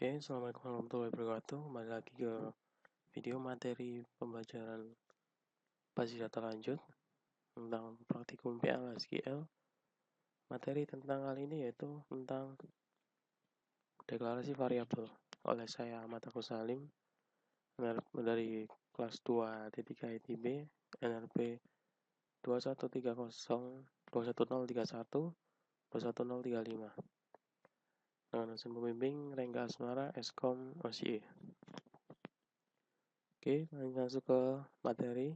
Oke, Assalamualaikum warahmatullahi wabarakatuh. Kembali lagi ke video materi pembelajaran basis data lanjut tentang praktikum PL/SQL. Materi tentang kali ini yaitu tentang deklarasi variabel oleh saya Ahmad Agus Salim dari kelas 2 ITB NRP 2130 21031 21035 dengan dosen pembimbing Rengga Asmara Eskom OSIE. Oke, langsung ke materi.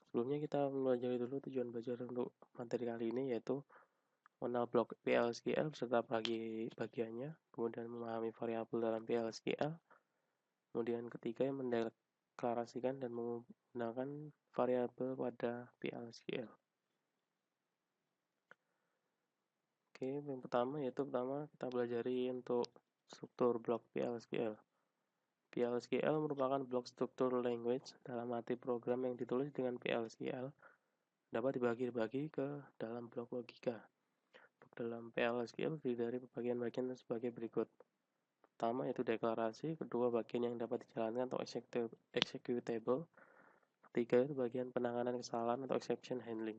Sebelumnya kita mempelajari dulu tujuan belajar untuk materi kali ini, yaitu mengenal blok PL/SQL beserta bagiannya, kemudian memahami variabel dalam PL/SQL, kemudian ketiga yang mendeklarasikan dan menggunakan variabel pada PL/SQL. Oke, yang pertama kita pelajari untuk struktur blok PL/SQL. PL/SQL merupakan blok struktur language dalam arti program yang ditulis dengan PL/SQL dapat dibagi ke dalam blok logika. Dalam PL/SQL terdiri dari bagian-bagian sebagai berikut. Pertama yaitu deklarasi, kedua bagian yang dapat dijalankan atau executable, ketiga itu bagian penanganan kesalahan atau exception handling.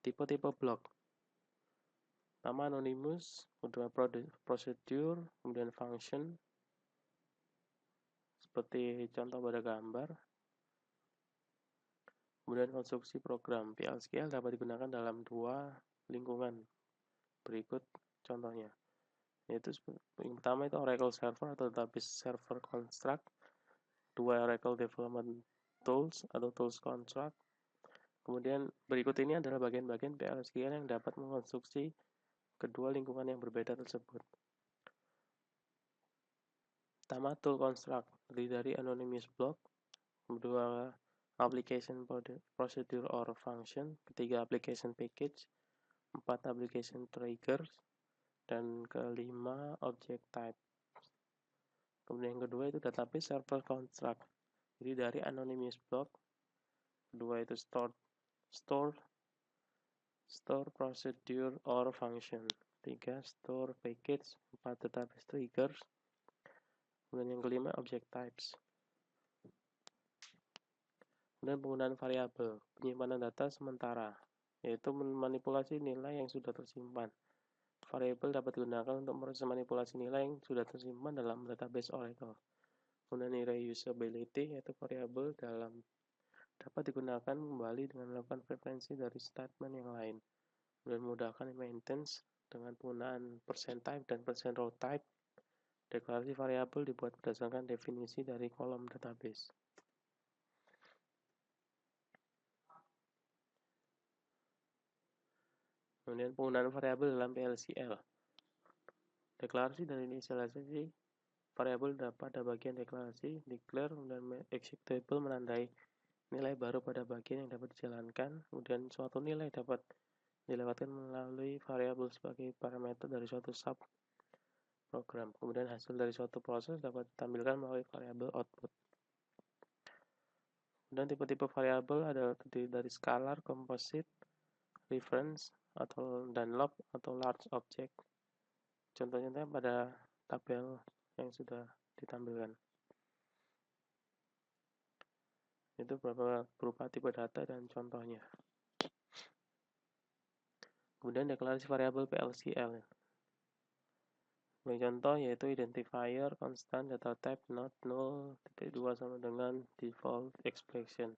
Tipe-tipe blok. Pertama anonymous, kedua procedure, kemudian function, seperti contoh pada gambar. Kemudian konstruksi program PL/SQL dapat digunakan dalam dua lingkungan. Berikut contohnya. Yaitu yang pertama itu Oracle Server atau Database Server Construct, dua Oracle Development Tools atau Tools Construct. Kemudian berikut ini adalah bagian-bagian PL/SQL yang dapat mengkonstruksi kedua lingkungan yang berbeda tersebut. Pertama, Tool Construct terdiri dari anonymous block, kedua application procedure or function, ketiga application package, empat application triggers, dan kelima object type. Kemudian yang kedua itu database server construct, jadi dari anonymous block, kedua itu store procedure or function, tiga store package, empat database triggers, kemudian yang kelima object types. Kemudian penggunaan variabel, penyimpanan data sementara, yaitu memanipulasi nilai yang sudah tersimpan. Variabel dapat digunakan untuk proses manipulasi nilai yang sudah tersimpan dalam database Oracle. Kemudian reusability, yaitu variabel dapat digunakan kembali dengan melakukan referensi dari statement yang lain. Dan memudahkan maintenance dengan penggunaan %type dan %row type. Deklarasi variabel dibuat berdasarkan definisi dari kolom database. Kemudian penggunaan variabel dalam PL/SQL. Deklarasi dan inisialisasi variabel pada bagian deklarasi, declare, dan executable menandai nilai baru pada bagian yang dapat dijalankan. Kemudian suatu nilai dapat dilewatkan melalui variabel sebagai parameter dari suatu sub program. Kemudian hasil dari suatu proses dapat ditampilkan melalui variabel output. Dan tipe-tipe variabel adalah terdiri dari scalar, composite, reference, dan log atau large object. Contohnya pada tabel yang sudah ditampilkan. Itu berupa tipe data dan contohnya. Kemudian deklarasi variabel PL/SQL. Contoh yaitu identifier, constant, data type, not, null, titik 2 sama dengan default expression.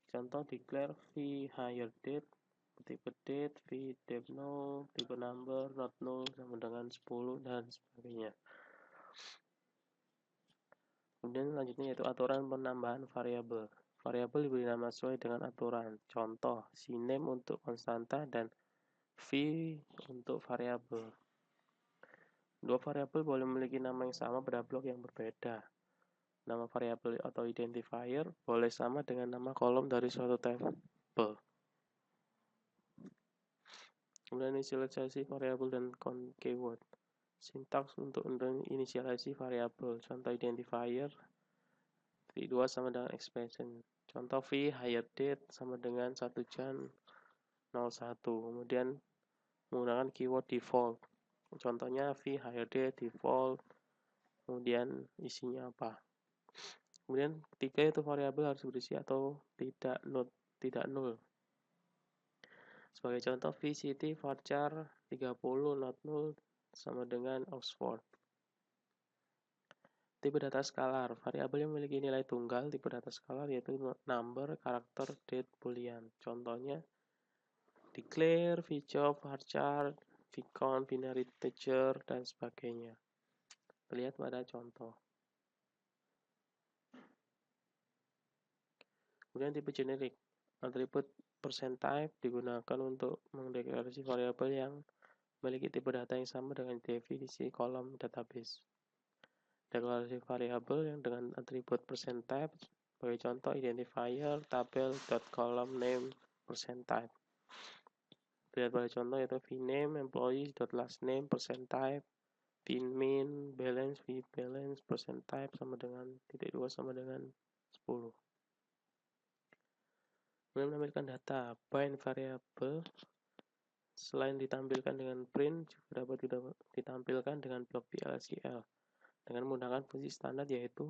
Contoh declare v higher date, tipe date, v date null, tipe number, not null sama dengan 10 dan sebagainya. Kemudian selanjutnya yaitu aturan penambahan variabel. Variabel diberi nama sesuai dengan aturan. Contoh, CNAME untuk konstanta dan v untuk variabel. Dua variabel boleh memiliki nama yang sama pada blok yang berbeda. Nama variabel atau identifier boleh sama dengan nama kolom dari suatu tabel. Kemudian inisialisasi variabel dan keyword. Sintaks untuk inisialisasi variabel. Contoh identifier v2 sama dengan expression. Contoh v higher date sama dengan 1 Jan 01. Kemudian menggunakan keyword default. Contohnya v, hire date, default, kemudian isinya apa. Kemudian ketiga itu variabel harus berisi atau tidak null. Sebagai contoh, VCT varchar 30 not null sama dengan Oxford. Tipe data skalar, variabel yang memiliki nilai tunggal tipe data skalar yaitu number, karakter, date, boolean. Contohnya declare, vjob, varchar, vcount, binary integer, dan sebagainya. Lihat pada contoh. Kemudian tipe generik, atribut %type digunakan untuk mendeklarasi variabel yang memiliki tipe data yang sama dengan definisi kolom database. Deklarasi variabel yang dengan atribut %type sebagai contoh identifier, tabel, column name, %type. Lihat pada contoh yaitu vname, employee, last name, %type, vmin, balance, vbalance, %type sama dengan (2) sama dengan 10. Kemudian menampilkan data bind variable selain ditampilkan dengan print juga dapat ditampilkan dengan blok PL/SQL dengan menggunakan fungsi standar yaitu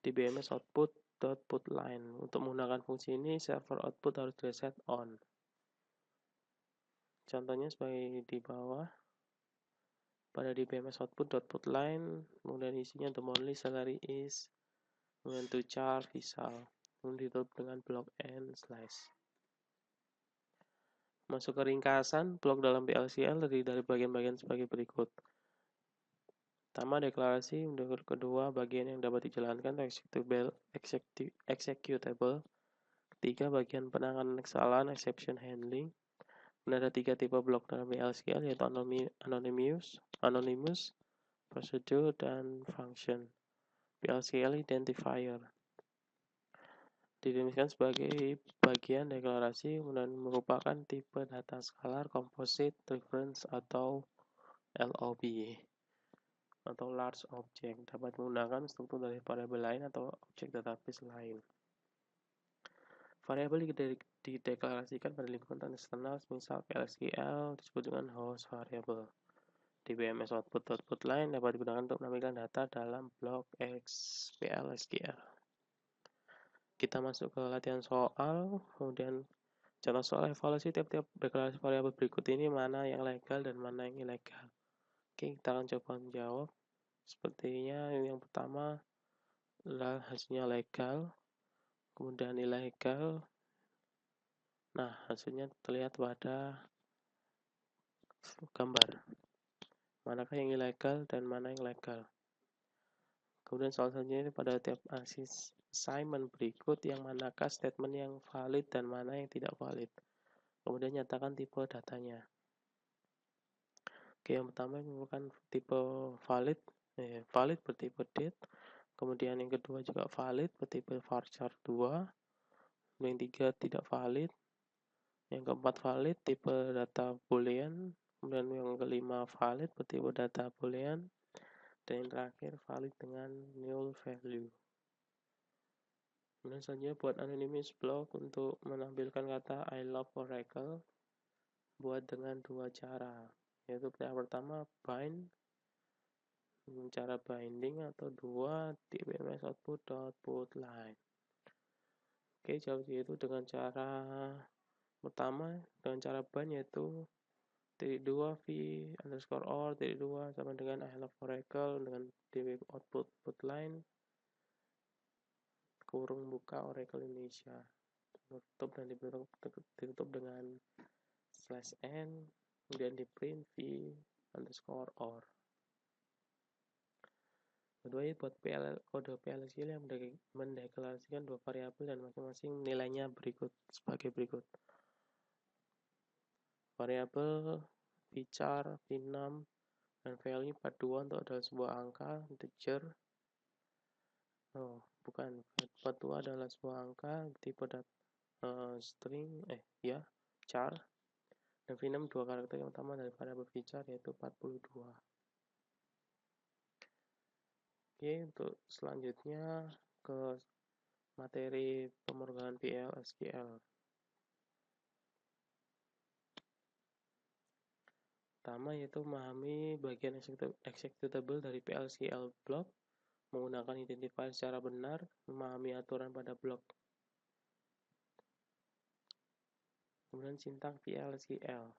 dbms output.putLine. Untuk menggunakan fungsi ini server output harus reset on. Contohnya sebagai di bawah. Pada dbms output.putLine, kemudian isinya the monthly salary is, kemudian to char, visal, kemudian ditutup dengan blok n/. Masuk ke ringkasan, blok dalam PL/SQL terdiri dari bagian-bagian sebagai berikut. Pertama, deklarasi. Kedua, bagian yang dapat dijalankan executable. Ketiga, bagian penanganan kesalahan exception handling. Kemudian ada 3 tipe blok dalam PL/SQL yaitu anonymous, procedure, dan function. PL/SQL identifier didefinisikan sebagai bagian deklarasi kemudian merupakan tipe data skalar, composite, reference, atau LOB atau large object, dapat menggunakan struktur dari variabel lain atau objek database lain. Variabel dideklarasikan pada lingkungan eksternal, misal PL/SQL disebut dengan host variable. dbms output.putLine dapat digunakan untuk menampilkan data dalam blok PL/SQL. Kita masuk ke latihan soal, kemudian contoh soal evaluasi tiap-tiap deklarasi variabel berikut ini mana yang legal dan mana yang ilegal. Oke, kita akan coba menjawab. Sepertinya yang pertama adalah hasilnya legal, kemudian ilegal. Nah, hasilnya terlihat pada gambar. Manakah yang ilegal dan mana yang legal. Kemudian soal selanjutnya pada tiap assignment berikut yang manakah statement yang valid dan mana yang tidak valid. Kemudian nyatakan tipe datanya. Oke, yang pertama merupakan tipe valid bertipe date. Kemudian yang kedua juga valid bertipe varchar 2. Yang tiga tidak valid. Yang keempat valid tipe data boolean. Kemudian yang kelima valid bertipe data boolean. Dan yang terakhir valid dengan null value. Kemudian selanjutnya buat anonymous block untuk menampilkan kata I love Oracle. Buat dengan 2 cara, yaitu yang pertama bind, cara binding, atau 2 dbms output.putLine. Oke, jawab itu dengan cara pertama, dengan cara bind yaitu -2 v _or -2 sama dengan I love Oracle dengan db output putLine kurung buka Oracle Indonesia, tutup dan ditutup dengan /n, kemudian di print v _or. Kedua, buat kode PL/SQL yang mendeklarasikan 2 variabel dan masing-masing nilainya sebagai berikut. Variabel vchar, vnum, dan value 42 untuk adalah sebuah angka integer. Bukan, 42 adalah sebuah angka tipe string, char. Dan vnum 2 karakter yang utama dari variabel vchar yaitu 42. Oke, untuk selanjutnya ke materi pemrograman PL/SQL. pertama yaitu memahami bagian executable dari PLSQL block, menggunakan identifier secara benar, memahami aturan pada blok. Kemudian sintaks PLSQL.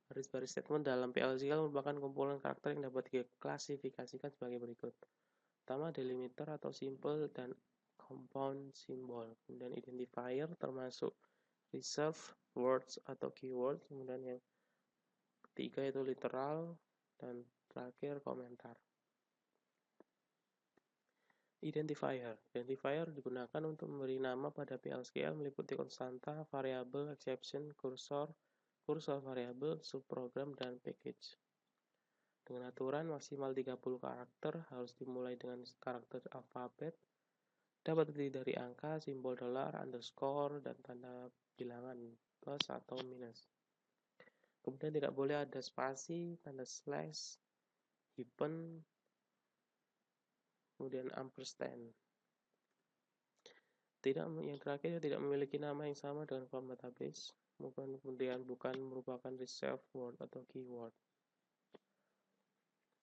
Baris-baris statement dalam PLSQL merupakan kumpulan karakter yang dapat diklasifikasikan sebagai berikut. Pertama, delimiter atau simple dan compound symbol. Kemudian identifier termasuk reserve words atau keyword. Kemudian yang ketiga itu literal, dan terakhir komentar. Identifier digunakan untuk memberi nama pada PLSQL meliputi konstanta, variabel, exception, kursor variabel, subprogram, dan package. Dengan aturan maksimal 30 karakter, harus dimulai dengan karakter alfabet, dapat terdiri dari angka, simbol dolar, underscore, dan tanda bilangan plus atau minus. Kemudian tidak boleh ada spasi, tanda slash, hyphen, kemudian ampersand. Yang terakhir tidak memiliki nama yang sama dengan form database, kemudian bukan merupakan reserved word atau keyword.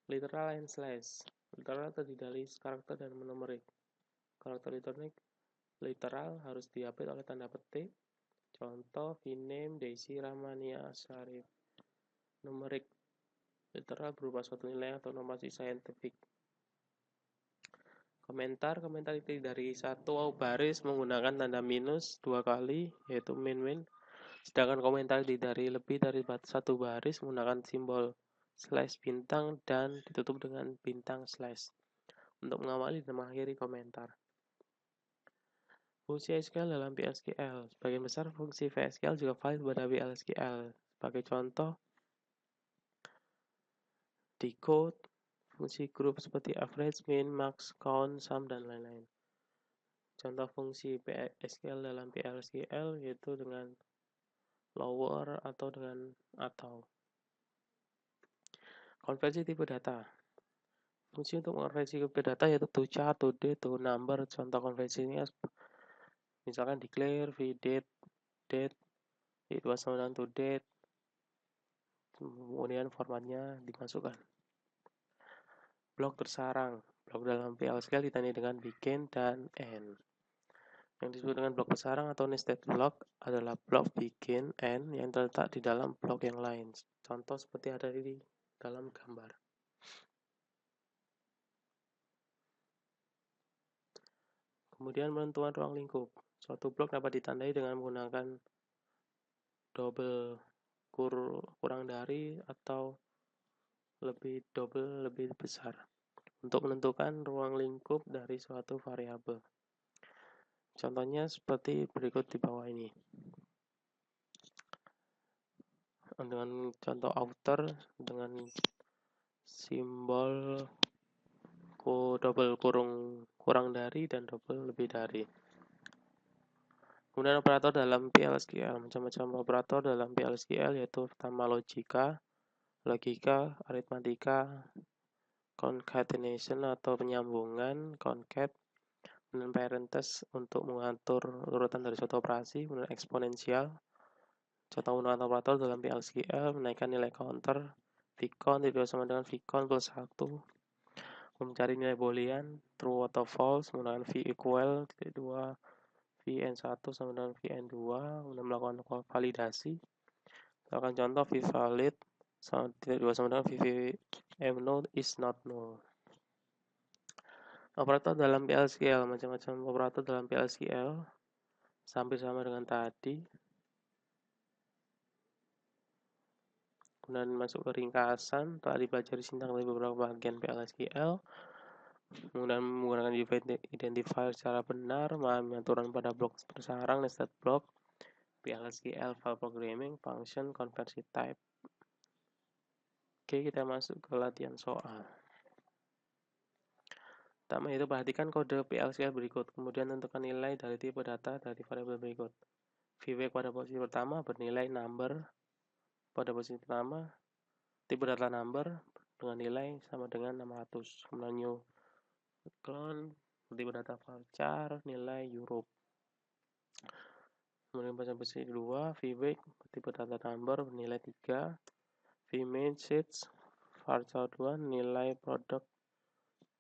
Literal and slash. Literal terdiri dari karakter dan numerik. Karakter literal harus diapit oleh tanda petik. Contoh, Vname, Daisy, Ramania, Syarif. Numerik literal berupa suatu nilai atau nomasi saintifik. Komentar itu dari satu baris menggunakan tanda minus 2 kali, yaitu min. Sedangkan komentar dari lebih dari satu baris menggunakan simbol slash bintang dan ditutup dengan bintang slash untuk mengawali dan mengakhiri komentar. Fungsi SQL dalam PLSQL. Sebagian besar fungsi VSQL juga valid pada PLSQL. Sebagai contoh, decode, fungsi grup seperti average, min, max, count, sum, dan lain-lain. Contoh fungsi PLSQL dalam PLSQL yaitu dengan lower atau dengan atau. Konversi tipe data. Fungsi untuk mengonversi tipe data yaitu to char, to date, to number. Contoh konversinya misalkan declare, vdate, date, it was known to date. Kemudian formatnya dimasukkan. Blok tersarang. Blok dalam PLSQL ditandai dengan begin dan end. Yang disebut dengan blok tersarang atau nested block adalah blok begin end yang terletak di dalam blok yang lain. Contoh seperti ada di dalam gambar. Kemudian penentuan ruang lingkup. Suatu blok dapat ditandai dengan menggunakan double kurang dari atau lebih besar untuk menentukan ruang lingkup dari suatu variabel. Contohnya seperti berikut di bawah ini. Dengan contoh outer dengan simbol double kurang dari dan double lebih dari. Kemudian operator dalam PLSQL. Macam-macam operator dalam PLSQL yaitu pertama logika, aritmatika, concatenation atau penyambungan, concat, kemudian parenthesis untuk mengatur urutan dari suatu operasi, kemudian eksponensial. Contoh menggunakan operator dalam PLSQL, menaikkan nilai counter, vcount tidak sama dengan vcount plus 1, mencari nilai boolean, true atau false, menggunakan v equal, 2, vn1 sama dengan vn2, kemudian melakukan validasi. Misalkan contoh v valid tidak sama dengan vm null is not null. Operator dalam PLSQL, macam-macam operator dalam PLSQL, hampir sama dengan tadi. Kemudian masuk ke ringkasan, telah dipelajari sintaks dari beberapa bagian PLSQL. Kemudian menggunakan identifier secara benar, memahami aturan pada blok tersarang, nested block, PLSQL, file programming, function, konversi type. Oke, kita masuk ke latihan soal. Pertama itu perhatikan kode PLSQL berikut, kemudian tentukan nilai dari tipe data dari variabel berikut. VWAC pada posisi pertama bernilai number pada posisi pertama, tipe data number dengan nilai sama dengan 600. Kemudian new clone tipe data varchar nilai Europe. Kemudian pada posisi kedua, VWAC tipe data number bernilai 3, vMessage varchar 2 nilai produk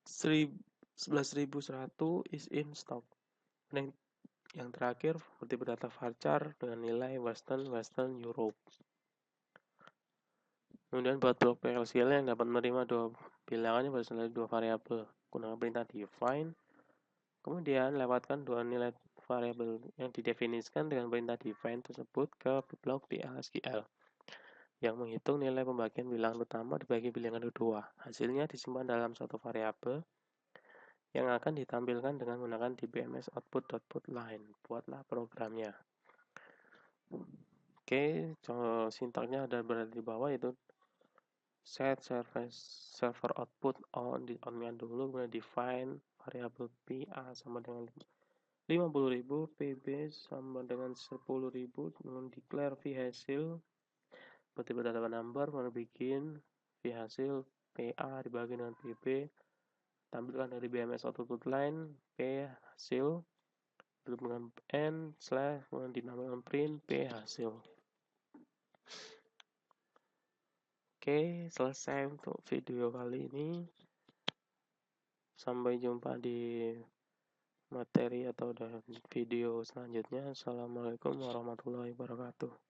11.100 is in stock. Dan yang terakhir tipe data varchar dengan nilai Western Europe. Kemudian buat blok PLSQL yang dapat menerima dua bilangannya berasal dari dua variabel, gunakan perintah define. Kemudian lewatkan dua nilai variabel yang didefinisikan dengan perintah define tersebut ke blok PLSQL yang menghitung nilai pembagian bilangan utama dibagi bilangan kedua. Hasilnya disimpan dalam suatu variabel yang akan ditampilkan dengan menggunakan dbms output line. Buatlah programnya. Oke, sintaknya ada berada di bawah, yaitu set server output on dulu, kemudian define variabel PA sama dengan 50.000, PB sama dengan 10.000, kemudian declare V hasil tipe data number, kemudian bikin V hasil PA dibagi dengan PB, tampilkan dari BMS output line P hasil dengan n slash kemudian dinamakan print P hasil. Oke, selesai untuk video kali ini. Sampai jumpa di materi atau video selanjutnya. Assalamualaikum warahmatullahi wabarakatuh.